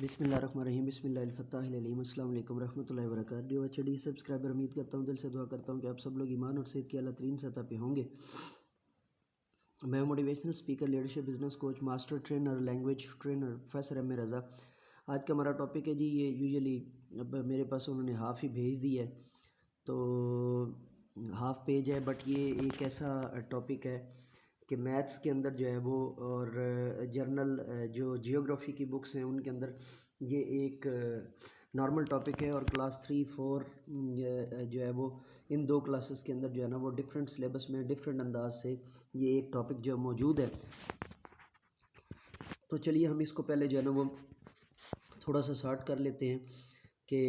بسم اللہ الرحمن الرحیم، بسم اللہ الفتاح العلیم، السلام علیکم ورحمۃ اللہ وبرکاتہ۔ ڈیو ایچ ڈی سبسکرائبر، امید کرتا ہوں، دل سے دعا کرتا ہوں کہ آپ سب لوگ ایمان اور صحت کی اعلیٰ ترین سطح پہ ہوں گے۔ میں motivational speaker, leadership business coach, master trainer, language trainer professor M Raza. آج کا ہمارا ٹاپک ہے جی، یہ یوزلی اب میرے پاس انہوں نے ہاف ہی بھیج دی ہے، تو ہاف پیج ہے، بٹ یہ ایک ایسا ٹاپک ہے کہ میتھس کے اندر جو ہے وہ، اور جرنل جو جیوگرافی کی بکس ہیں ان کے اندر یہ ایک نارمل ٹاپک ہے، اور کلاس 3 4 جو ہے وہ ان دو کلاسز کے اندر جو ہے نا وہ ڈفرینٹ سلیبس میں ڈفرینٹ انداز سے یہ ایک ٹاپک جو موجود ہے۔ تو چلیے ہم اس کو پہلے جو ہے نا وہ تھوڑا سا سارٹ کر لیتے ہیں کہ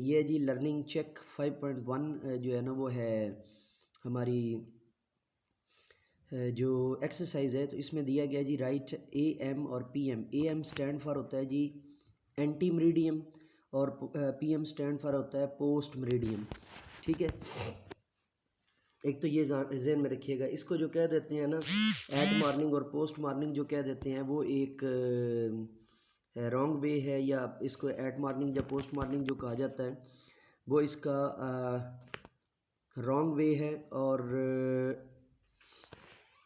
یہ جی لرننگ چیک 5.1 جو ہے نا وہ ہے ہماری جو ایکسرسائز ہے، تو اس میں دیا گیا جی رائٹ اے ایم اور P M. A M stand for ہوتا ہے جی اینٹی مریڈیم، اور پی ایم سٹینڈ فار ہوتا ہے پوسٹ مریڈیم، ٹھیک ہے۔ ایک تو یہ ذہن میں رکھیے گا، اس کو جو کہہ دیتے ہیں نا ایٹ مارننگ اور پوسٹ مارننگ جو کہہ دیتے ہیں، وہ ایک رانگ وے ہے، یا اس کو ایٹ مارننگ یا پوسٹ مارننگ جو کہا جاتا ہے وہ اس کا رانگ وے ہے، اور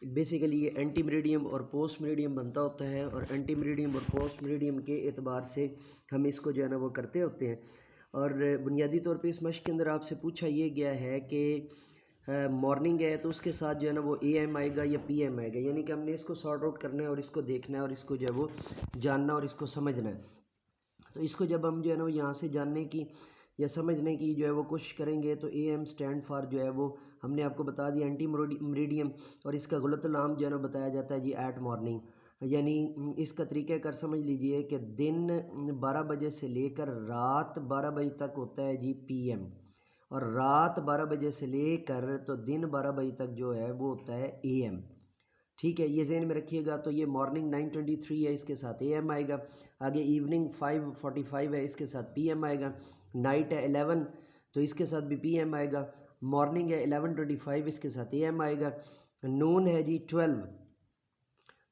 بیسیکلی یہ اینٹی مریڈیم اور پوسٹ مریڈیم بنتا ہوتا ہے، اور اینٹی مریڈیم اور پوسٹ مریڈیم کے اعتبار سے ہم اس کو جو ہے نا وہ کرتے ہوتے ہیں۔ اور بنیادی طور پہ اس مشق کے اندر آپ سے پوچھا یہ گیا ہے کہ مارننگ ہے تو اس کے ساتھ جو ہے نا وہ اے ایم آئے گا یا پی ایم آئے گا، یعنی کہ ہم نے اس کو سارٹ آؤٹ کرنا ہے اور اس کو دیکھنا ہے اور اس کو جو ہے وہ جاننا اور اس کو سمجھنا ہے۔ تو اس کو جب ہم جو ہے نا وہ یہاں سے جاننے کی یا سمجھنے کی جو ہے وہ کوشش کریں گے، تو اے ایم سٹینڈ فار جو ہے وہ ہم نے آپ کو بتا دیا اینٹی مریڈیم، اور اس کا غلط نام جو ہے نا بتایا جاتا ہے جی ایٹ مارننگ، یعنی اس کا طریقہ کار سمجھ لیجئے کہ دن 12 بجے سے لے کر رات 12 بجے تک ہوتا ہے جی پی ایم، اور رات 12 بجے سے لے کر تو دن 12 بجے تک جو ہے وہ ہوتا ہے اے ایم، ٹھیک ہے۔ یہ ذہن میں رکھیے گا۔ تو یہ مارننگ 9:23 ہے، اس کے ساتھ اے ایم آئے گا۔ آگے ایوننگ 5:45 ہے، اس کے ساتھ پی ایم آئے گا۔ نائٹ ہے 11، تو اس کے ساتھ بھی پی ایم آئے گا۔ مارننگ ہے 11:25، اس کے ساتھ اے ایم آئے گا۔ نون ہے جی 12،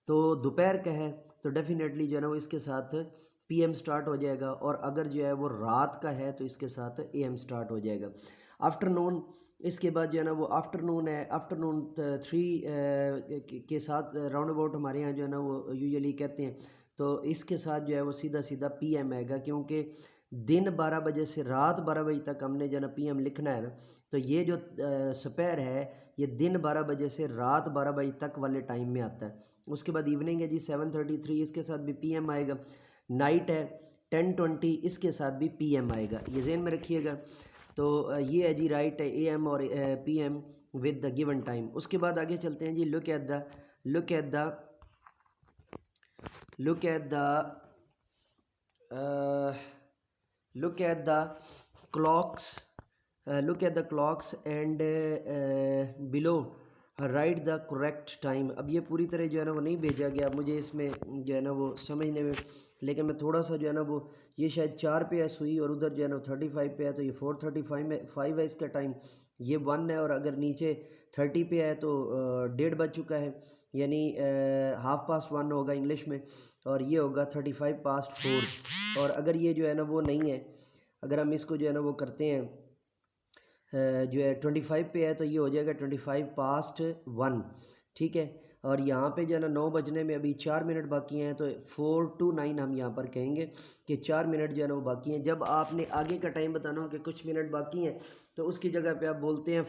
تو دوپہر کا ہے، تو ڈیفینیٹلی جو ہے نا وہ اس کے ساتھ پی ایم سٹارٹ ہو جائے گا، اور اگر جو ہے وہ رات کا ہے تو اس کے ساتھ اے ایم سٹارٹ ہو جائے گا۔ آفٹر نون، اس کے بعد جو ہے نا وہ آفٹر نون ہے، آفٹر نون 3 کے ساتھ راؤنڈ اباؤٹ ہمارے یہاں جو ہے نا وہ یوزلی کہتے ہیں، تو اس کے ساتھ جو ہے وہ سیدھا سیدھا پی ایم آئے گا، کیونکہ دن 12 بجے سے رات 12 بجے تک ہم نے جو ہے نا پی ایم لکھنا ہے نا، تو یہ جو سپیر ہے یہ دن 12 بجے سے رات 12 بجے تک والے ٹائم میں آتا ہے۔ اس کے بعد ایوننگ ہے جی 7:33، اس کے ساتھ بھی پی ایم آئے گا۔ نائٹ ہے 10:20، اس کے ساتھ بھی پی ایم آئے گا، یہ ذہن میں رکھیے گا۔ تو یہ ہے جی رائٹ ہے اے ایم اور P M with the given time. اس کے بعد آگے چلتے ہیں جی look at the clocks and below write the correct time. اب یہ پوری طرح جو ہے نا وہ نہیں بھیجا گیا مجھے اس میں جو ہے نا وہ سمجھنے میں، لیکن میں تھوڑا سا جو ہے نا وہ یہ شاید 4 پہ ہے سوئی، اور ادھر جو ہے نا 35 پہ ہے، تو یہ 4:35 ہے اس کا ٹائم، یہ 1 ہے، اور اگر نیچے 30 پہ ہے تو 1:30 بج چکا ہے، یعنی 1:30 ہوگا انگلش میں، اور یہ ہوگا 4:35۔ اور اگر یہ جو ہے نا وہ نہیں ہے، اگر ہم اس کو جو ہے نا وہ کرتے ہیں جو ہے 25 پہ ہے، تو یہ ہو جائے گا 1:25، ٹھیک ہے۔ اور یہاں پہ جو ہے نا 9 بجنے میں ابھی 4 منٹ باقی ہیں، تو 4 to 9 ہم یہاں پر کہیں گے کہ 4 منٹ جو ہے نا وہ باقی ہیں۔ جب آپ نے آگے کا ٹائم بتانا ہو کہ کچھ منٹ باقی ہیں، تو اس کی جگہ پہ آپ بولتے ہیں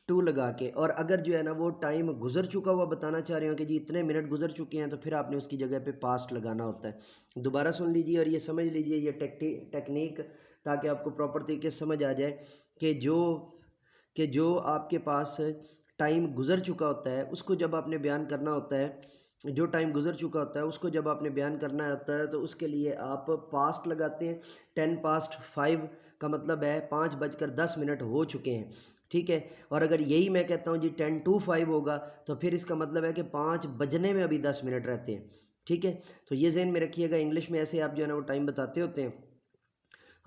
2 لگا کے، اور اگر جو ہے نا وہ ٹائم گزر چکا ہوا بتانا چاہ رہے ہو کہ جی اتنے منٹ گزر چکے ہیں، تو پھر آپ نے اس کی جگہ پہ پاسٹ لگانا ہوتا ہے۔ دوبارہ سن لیجیے اور یہ سمجھ لیجیے یہ ٹیکنیک، تاکہ آپ کو پراپر طریقے سے سمجھ آ جائے کہ جو آپ کے پاس ٹائم گزر چکا ہوتا ہے اس کو جب آپ نے بیان کرنا ہوتا ہے، جو ٹائم گزر چکا ہوتا ہے اس کو جب آپ نے بیان کرنا ہوتا ہے، تو اس کے لیے آپ پاسٹ لگاتے ہیں۔ 10:05 کا مطلب ہے 5:10 ہو چکے ہیں، ٹھیک ہے۔ اور اگر یہی میں کہتا ہوں جی 10:25 ہوگا، تو پھر اس کا مطلب ہے کہ 5 بجنے میں ابھی 10 منٹ رہتے ہیں، ٹھیک ہے۔ تو یہ ذہن میں رکھیے گا، انگلش میں ایسے آپ جو ہے نا وہ ٹائم بتاتے ہوتے ہیں۔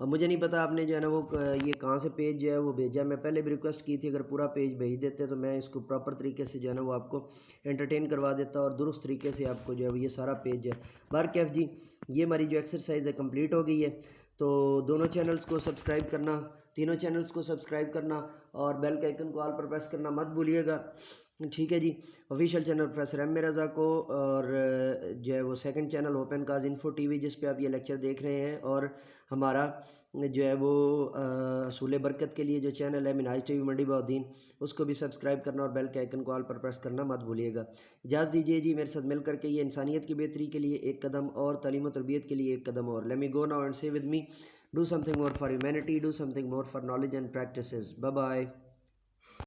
اور مجھے نہیں پتہ آپ نے جو ہے نا وہ یہ کہاں سے پیج جو ہے وہ بھیجا. میں پہلے بھی ریکویسٹ کی تھی اگر پورا پیج بھیج دیتے تو میں اس کو پراپر طریقے سے جو ہے نا وہ آپ کو انٹرٹین کروا دیتا اور درست طریقے سے آپ کو جو ہے وہ یہ سارا پیج ہے. بہرکیف جی یہ ہماری جو ایکسرسائز ہے کمپلیٹ ہو گئی ہے. تو دونوں چینلز کو سبسکرائب کرنا, تینوں چینلز کو سبسکرائب کرنا اور بیل کا آئیکن کو آل پر پریس کرنا مت بھولیے گا. ٹھیک ہے جی. آفیشیل چینل پروفیسر ایم رضا کو, اور جو ہے وہ second channel open cause info T V جس پہ آپ یہ لیکچر دیکھ رہے ہیں, اور ہمارا جو ہے وہ اصول برکت کے لیے جو چینل ہے منہاج ٹی وی منڈی بہاؤالدین, اس کو بھی سبسکرائب کرنا اور بیل کے آئیکن کو آل پر پریس کرنا مت بھولیے گا. اجازت دیجیے جی میرے ساتھ مل کر کے یہ انسانیت کی بہتری کے لیے ایک قدم اور تعلیم و تربیت کے لیے ایک قدم اور. Let me go now and say with me, do something more for humanity, do something more for knowledge and practices. Bye bye.